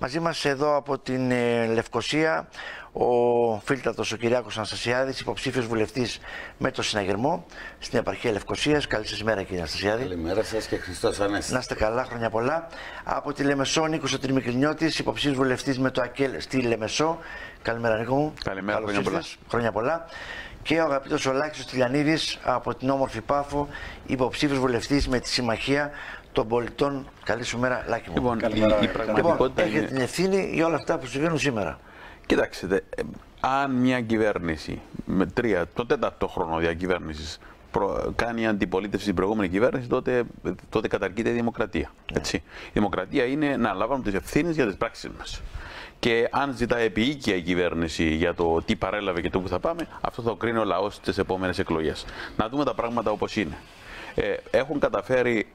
Μαζί μας εδώ από την Λευκοσία ο φίλτατος ο Κυριάκος Αναστασιάδης, υποψήφιος βουλευτής με το συναγερμό στην επαρχία Λευκοσίας. Καλή σας μέρα, κύριε Αναστασιάδη. Καλημέρα σας και Χριστός Ανέστη. Να είστε καλά, χρόνια πολλά. Από τη Λεμεσό, Νίκος Τριμικρινιώτης, υποψήφιος βουλευτής με το ΑΚΕΛ στη Λεμεσό. Καλημέρα, Νίκο μου. Καλημέρα, χρόνια πολλά. Και ο αγαπητός ο Λάκης Τηλιανίδης από την όμορφη Πάφο, υποψήφιος βουλευτής με τη Συμμαχία των Πολιτών. Καλή σου μέρα, Λάκη μου. Λοιπόν, η πραγματικότητα έχετε την ευθύνη για όλα αυτά που συμβαίνουν σήμερα. Κοιτάξτε, αν μια κυβέρνηση με το τέταρτο χρόνο διακυβέρνησης κάνει αντιπολίτευση στην προηγούμενη κυβέρνηση, τότε καταργείται η δημοκρατία. Έτσι. Η δημοκρατία είναι να λάβουμε τις ευθύνες για τις πράξεις μας. Και αν ζητάει επίοικια η κυβέρνηση για το τι παρέλαβε και το που θα πάμε, αυτό θα το κρίνει ο λαός στις επόμενες εκλογές. Να δούμε τα πράγματα όπως είναι. Έχουν καταφέρει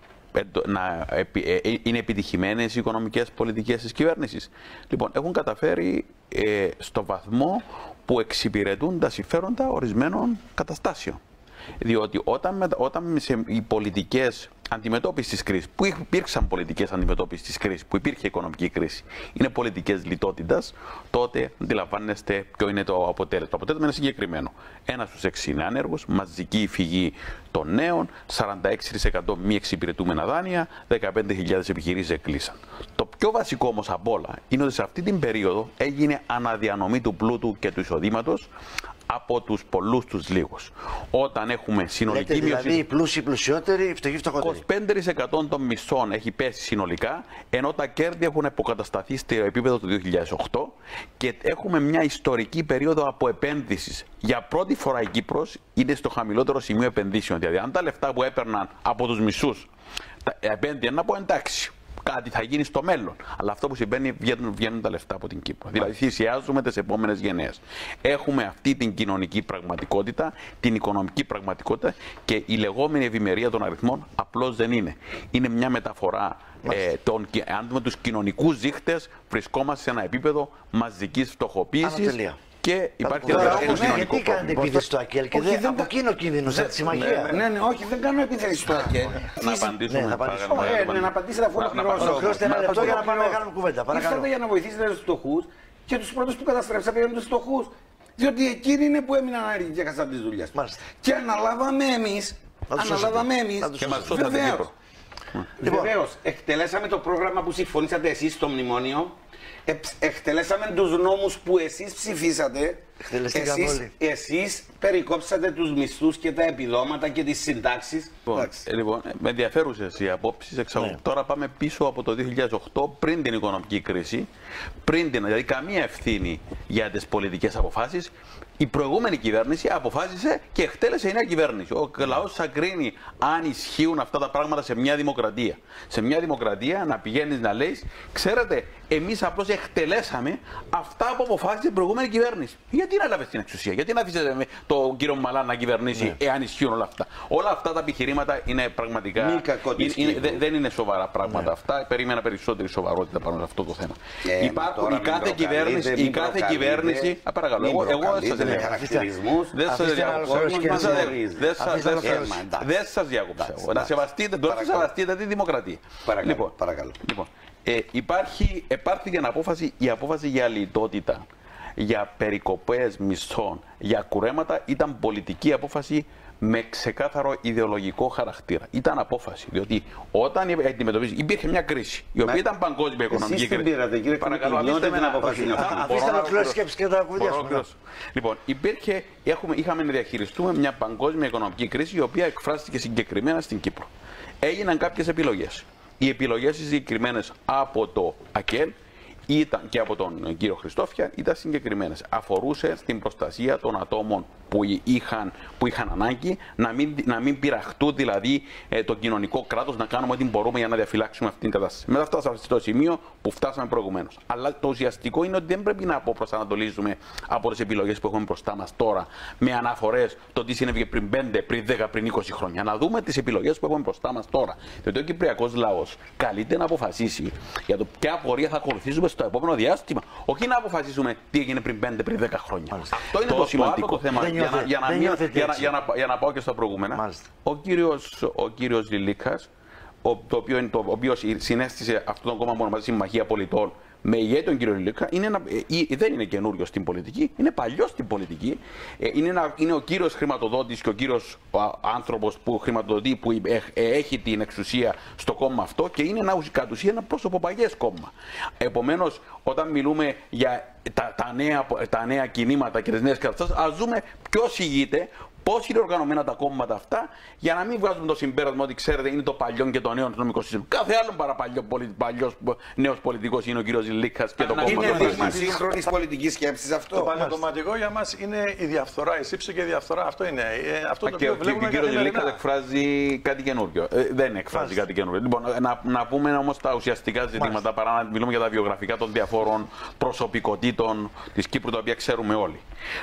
είναι επιτυχημένες οι οικονομικές πολιτικές της κυβέρνησης. Λοιπόν, έχουν καταφέρει στο βαθμό που εξυπηρετούν τα συμφέροντα ορισμένων καταστάσεων. Διότι όταν οι πολιτικές αντιμετώπισης της κρίσης, που υπήρξαν πολιτικές αντιμετώπισης της κρίσης, που υπήρχε οικονομική κρίση, είναι πολιτικές λιτότητας, τότε αντιλαμβάνεστε ποιο είναι το αποτέλεσμα. Το αποτέλεσμα είναι συγκεκριμένο. 1 στους 6 είναι άνεργος, μαζική φυγή των νέων, 46% μη εξυπηρετούμενα δάνεια, 15.000 επιχειρήσεις εκλείσαν. Το πιο βασικό όμως απ' όλα είναι ότι σε αυτή την περίοδο έγινε αναδιανομή του πλούτου και του εισοδήματος από τους πολλούς τους λίγους. Όταν έχουμε συνολική μείωση. Δηλαδή οι πλούσιοι πλουσιότεροι, οι φτωχοί φτωχότεροι. 25% των μισθών έχει πέσει συνολικά, ενώ τα κέρδη έχουν αποκατασταθεί στο επίπεδο του 2008 και έχουμε μια ιστορική περίοδο αποεπένδυσης. Για πρώτη φορά η Κύπρος είναι στο χαμηλότερο σημείο επενδύσεων. Δηλαδή, αν τα λεφτά που έπαιρναν από τους μισούς επένδυαν, να πω εντάξει, κάτι θα γίνει στο μέλλον. Αλλά αυτό που συμβαίνει, βγαίνουν τα λεφτά από την Κύπρο. Δηλαδή, θυσιάζουμε τις επόμενες γενναίες. Έχουμε αυτή την κοινωνική πραγματικότητα, την οικονομική πραγματικότητα και η λεγόμενη ευημερία των αριθμών απλώς δεν είναι. Είναι μια μεταφορά. Αν δούμε τους κοινωνικούς δείχτες, βρισκόμαστε σε ένα επίπεδο μαζικής φτωχοποίησης. Και υπάρχει ένα κοινωνικό γιατί κάνετε επίθεση στο ΑΚΕΛ και δεν από εκείνο κίνδυνο, σαν τη Συμμαχία. Ναι, όχι, δεν κάνω επίθεση στο ΑΚΕΛ. Να απαντήσουμε. Να απαντήσετε αφού ολοκληρώσω. Ολοκληρώστε ένα λεπτό για να πάμε να κάνουμε κουβέντα. Ήρθατε για να βοηθήσετε τους φτωχούς και τους πρώτους που καταστρέψατε είναι τους φτωχούς. Διότι εκείνοι είναι που έμειναν άνεργοι και έχασαν τις δουλειές. Και αναλάβαμε εμείς. Βεβαίως, εκτελέσαμε το πρόγραμμα που συμφωνήσατε εσείς στο μνημόνιο. Εκτελέσαμε τους νόμους που εσείς ψηφίσατε. Εσείς περικόψατε τους μισθούς και τα επιδόματα και τις συντάξεις. Λοιπόν, με ενδιαφέρουσες οι απόψεις. Τώρα πάμε πίσω από το 2008, πριν την οικονομική κρίση, δηλαδή καμία ευθύνη για τις πολιτικές αποφάσεις. Η προηγούμενη κυβέρνηση αποφάσισε και εκτέλεσε η νέα κυβέρνηση. Ο λαός θα κρίνει αν ισχύουν αυτά τα πράγματα σε μια δημοκρατία. Σε μια δημοκρατία να πηγαίνεις να λέεις, ξέρετε, εμείς απλώς εκτελέσαμε αυτά που αποφάσισε η προηγούμενη κυβέρνηση. Γιατί να έλαβες την εξουσία, γιατί να αφήσετε τον κύριο Μαλά να κυβερνήσει, εάν ισχύουν όλα αυτά. Όλα αυτά τα επιχειρήματα είναι πραγματικά. Δεν είναι σοβαρά πράγματα αυτά. Περίμενα περισσότερη σοβαρότητα πάνω σε αυτό το θέμα. Υπάρχουν η κάθε κυβέρνηση. Παρακαλώ, εγώ δεν σας διάκοψα. Να σεβαστείτε τη δημοκρατία. Παρακαλώ. Υπάρχει η απόφαση για λιτότητα, για περικοπές μισθών, για κουρέματα, ήταν πολιτική απόφαση με ξεκάθαρο ιδεολογικό χαρακτήρα. Ήταν απόφαση, διότι όταν υπήρχε μια κρίση, η οποία ήταν παγκόσμια οικονομική κρίση. Παρακαλώ, αφήστε με να αποφασίσουμε. Αφήστε να κλώσει σκέψη και τα κουβεντιάσουμε. Λοιπόν, είχαμε να διαχειριστούμε μια παγκόσμια οικονομική κρίση, η οποία εκφράστηκε συγκεκριμένα στην Κύπρο. Έγιναν κάποιες επιλογές. Οι επιλογές συγκεκριμένες από το ΑΚΕΛ και από τον κύριο Χριστόφια ήταν συγκεκριμένες. Αφορούσε στην προστασία των ατόμων που είχαν ανάγκη, να μην πειραχτούν δηλαδή το κοινωνικό κράτος, να κάνουμε ό,τι μπορούμε για να διαφυλάξουμε αυτή την κατάσταση. Μετά φτάσαμε στο σημείο που φτάσαμε προηγουμένως. Αλλά το ουσιαστικό είναι ότι δεν πρέπει να αποπροσανατολίζουμε από τις επιλογές που έχουμε μπροστά μας τώρα με αναφορές το τι συνέβη πριν 5, πριν 10, πριν 20 χρόνια. Να δούμε τις επιλογές που έχουμε μπροστά μας τώρα. Διότι ο κυπριακός λαός καλείται να αποφασίσει για το ποια πορεία θα ακολουθήσουμε στο επόμενο διάστημα. Όχι να αποφασίσουμε τι έγινε πριν 5, πριν 10 χρόνια. Μάλιστα. Αυτό είναι το σημαντικό θέμα. Για να πάω και στα προηγούμενα. Ο κύριος Λιλίκας, ο οποίος συνέστησε αυτό το κόμμα που ονομάζεται Συμμαχία Πολιτών με ηγέτη τον κύριο Λίκα, δεν είναι καινούριο στην πολιτική, είναι παλιό στην πολιτική. Είναι ο κύριος χρηματοδότης και ο κύριος άνθρωπος που χρηματοδοτεί, που έχει την εξουσία στο κόμμα αυτό και είναι κατ' ουσία ένα προσωποπαγές κόμμα. Επομένως, όταν μιλούμε για τα νέα κινήματα και τις νέες καταστάσεις, ας δούμε ποιος ηγείται, πώς είναι οργανωμένα τα κόμματα αυτά, για να μην βγάζουμε το συμπέρασμα ότι ξέρετε είναι το παλιό και το νέο νομικό σύστημα. Κάθε άλλον παλιός νέος πολιτικός είναι ο κύριος Λίκας και το κόμμα. Είναι δείγμα σύγχρονης πολιτικής σκέψης αυτό. Το πανατοματικό για μας είναι η διαφθορά, η σύψη και η διαφθορά. Αυτό είναι. Αυτό το οποίο βλέπουμε. Ο κύριος Λίκας εκφράζει κάτι καινούριο. Δεν εκφράζει κάτι καινούριο. Λοιπόν, να πούμε όμως τα ουσιαστικά ζητήματα παρά να μιλούμε για τα βιογραφικά των διαφόρων προσωπικότητων της Κύπρου, τα οποία ξέρουμε όλοι.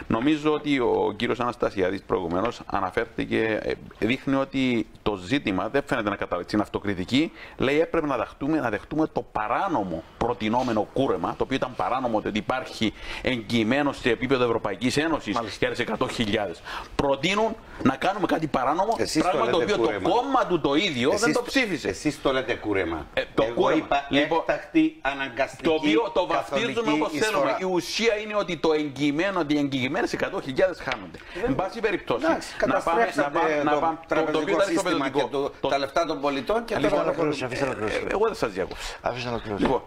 Νομίζω ότι ο κύριος Αναστασιάδης προηγουμένως αναφέρθηκε, δείχνει ότι το ζήτημα δεν φαίνεται να καταλήξει στην αυτοκριτική. Λέει έπρεπε να δεχτούμε το παράνομο προτινόμενο κούρεμα, το οποίο ήταν παράνομο, ότι υπάρχει εγγυημένο σε επίπεδο Ευρωπαϊκής Ένωσης για τις 100.000. Προτείνουν να κάνουμε κάτι παράνομο, πράγμα το οποίο το κόμμα του το ίδιο δεν το ψήφισε. Εσείς το λέτε κούρεμα. Εγώ είπα έκτακτη, αναγκαστική, το οποίο το βαφτίζουμε όπως θέλουμε. Η ουσία είναι ότι το εγγυημένο, ότι οι εγγυημένες 100.000 χάνονται. Εν πάση περιπτώσει, καταστρέψατε το τραπεζικό σύστημα και τα λεφτά των πολιτών και τώρα εγώ δεν σας διάκοψα. Λοιπόν,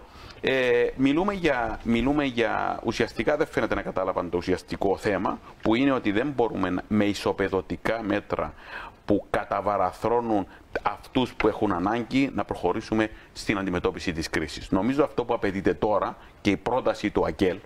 μιλούμε για ουσιαστικά, δεν φαίνεται να κατάλαβαν το ουσιαστικό θέμα, που είναι ότι δεν μπορούμε με ισοπεδωτικά μέτρα που καταβαραθρώνουν αυτούς που έχουν ανάγκη να προχωρήσουμε στην αντιμετώπιση της κρίσης. Νομίζω αυτό που απαιτείται τώρα και η πρόταση του ΑΚΕΛ,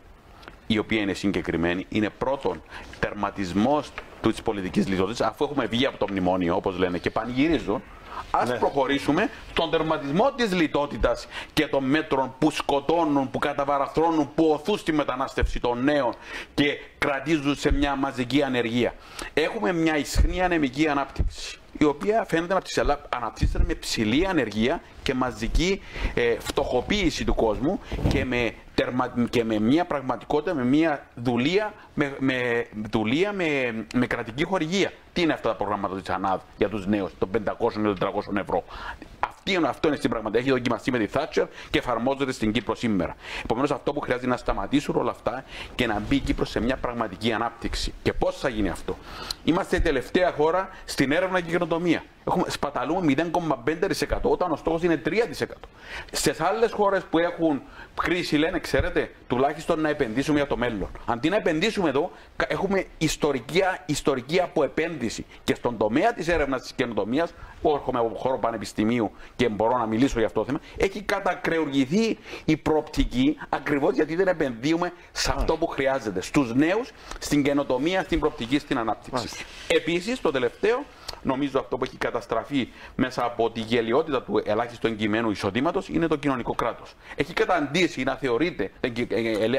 η οποία είναι συγκεκριμένη, είναι πρώτον τερματισμός της πολιτικής λιτότητας, αφού έχουμε βγει από το μνημόνιο, όπως λένε, και πανηγυρίζουν. Ας προχωρήσουμε στον τερματισμό της λιτότητας και των μέτρων που σκοτώνουν, που καταβαραθρώνουν, που οθούν στη μετανάστευση των νέων και κρατίζουν σε μια μαζική ανεργία. Έχουμε μια ισχνή ανεμική ανάπτυξη, η οποία φαίνεται να αναπτύσσεται με ψηλή ανεργία και μαζική φτωχοποίηση του κόσμου και με μια πραγματικότητα, με μια δουλεία με κρατική χορηγία. Τι είναι αυτά τα προγράμματα της ΑΝΑΔ για τους νέους, των 500 με 400 ευρώ. Αυτό είναι στην πραγματικότητα. Έχει δοκιμαστεί με τη Θάτσερ και εφαρμόζεται στην Κύπρο σήμερα. Επομένως, αυτό που χρειάζεται είναι να σταματήσουν όλα αυτά και να μπει η Κύπρος σε μια πραγματική ανάπτυξη. Και πώς θα γίνει αυτό? Είμαστε η τελευταία χώρα στην έρευνα και καινοτομία. Σπαταλούμε 0,5% όταν ο στόχος είναι 3%. Στις άλλες χώρες που έχουν κρίση λένε, ξέρετε, τουλάχιστον να επενδύσουμε για το μέλλον. Αντί να επενδύσουμε εδώ, έχουμε ιστορική αποεπένδυση. Και στον τομέα της έρευνας της καινοτομίας, που έρχομαι από χώρο πανεπιστημίου και μπορώ να μιλήσω για αυτό το θέμα, έχει κατακρεουργηθεί η προοπτική ακριβώς γιατί δεν επενδύουμε σε αυτό που χρειάζεται. Στους νέους, στην καινοτομία, στην προοπτική, στην ανάπτυξη. Επίσης, το τελευταίο, νομίζω αυτό που έχει καταστραφεί μέσα από τη γελιότητα του ελάχιστου εγγυημένου εισοδήματος είναι το κοινωνικό κράτος. Έχει καταντήσει να θεωρείται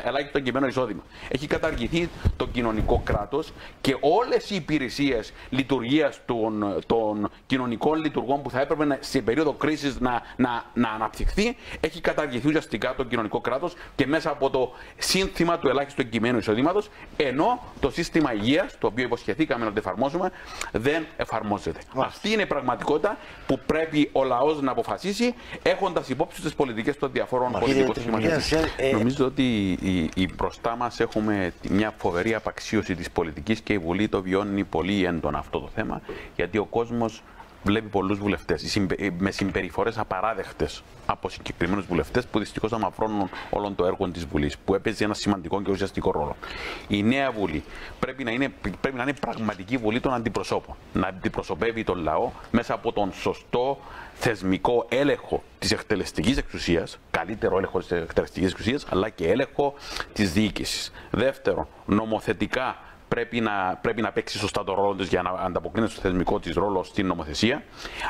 ελάχιστο εγγυημένο εισόδημα. Έχει καταργηθεί το κοινωνικό κράτος και όλες οι υπηρεσίες λειτουργίας των κοινωνικών λειτουργών που θα έπρεπε σε περίοδο κρίσης να αναπτυχθεί, έχει καταργηθεί ουσιαστικά το κοινωνικό κράτος και μέσα από το σύνθημα του ελάχιστου εγγυημένου εισοδήματος, ενώ το σύστημα υγείας, το οποίο υποσχεθήκαμε να το εφαρμόσουμε, δεν εφαρμόζεται. Αυτή είναι η πραγματικότητα που πρέπει ο λαός να αποφασίσει, έχοντας υπόψη τις πολιτικές των διαφόρων πολιτικών σχηματισμών. Νομίζω ότι μπροστά μας έχουμε μια φοβερή απαξίωση της πολιτικής και η Βουλή το βιώνει πολύ έντονα αυτό το θέμα, γιατί ο κόσμος βλέπει πολλούς βουλευτές με συμπεριφορές απαράδεκτες από συγκεκριμένους βουλευτές που δυστυχώς αμαυρώνουν όλων το έργο της Βουλής, που έπαιζε ένα σημαντικό και ουσιαστικό ρόλο. Η νέα Βουλή πρέπει να είναι πραγματική Βουλή των αντιπροσώπων. Να αντιπροσωπεύει τον λαό μέσα από τον σωστό θεσμικό έλεγχο της εκτελεστικής εξουσίας, καλύτερο έλεγχο της εκτελεστικής εξουσίας, αλλά και έλεγχο της διοίκησης. Δεύτερον, νομοθετικά πρέπει να παίξει σωστά το ρόλο της για να ανταποκρίνεται στο θεσμικό της ρόλο στην νομοθεσία,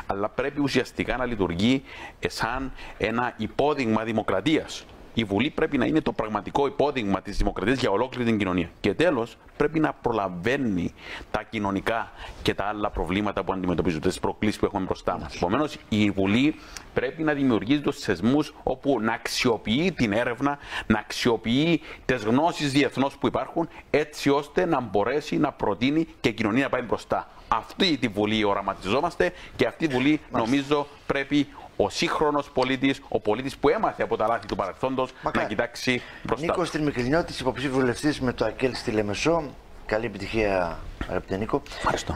αλλά πρέπει ουσιαστικά να λειτουργεί σαν ένα υπόδειγμα δημοκρατίας. Η Βουλή πρέπει να είναι το πραγματικό υπόδειγμα της δημοκρατίας για ολόκληρη την κοινωνία. Και τέλος, πρέπει να προλαβαίνει τα κοινωνικά και τα άλλα προβλήματα που αντιμετωπίζονται, τις προκλήσεις που έχουμε μπροστά μας. Επομένως, η Βουλή πρέπει να δημιουργήσει τους θεσμούς όπου να αξιοποιεί την έρευνα, να αξιοποιεί τις γνώσεις διεθνώς που υπάρχουν, έτσι ώστε να μπορέσει να προτείνει και η κοινωνία να πάει μπροστά. Αυτή τη Βουλή οραματιζόμαστε και αυτή τη Βουλή νομίζω πρέπει ο σύγχρονος πολίτης, ο πολίτης που έμαθε από τα λάθη του παρελθόντος να κοιτάξει μπροστά. Νίκος Τριμικρινιώτης, υποψήφιος βουλευτής με το ΑΚΕΛ στη Λεμεσό. Καλή επιτυχία, αγαπητέ Νίκο. Ευχαριστώ.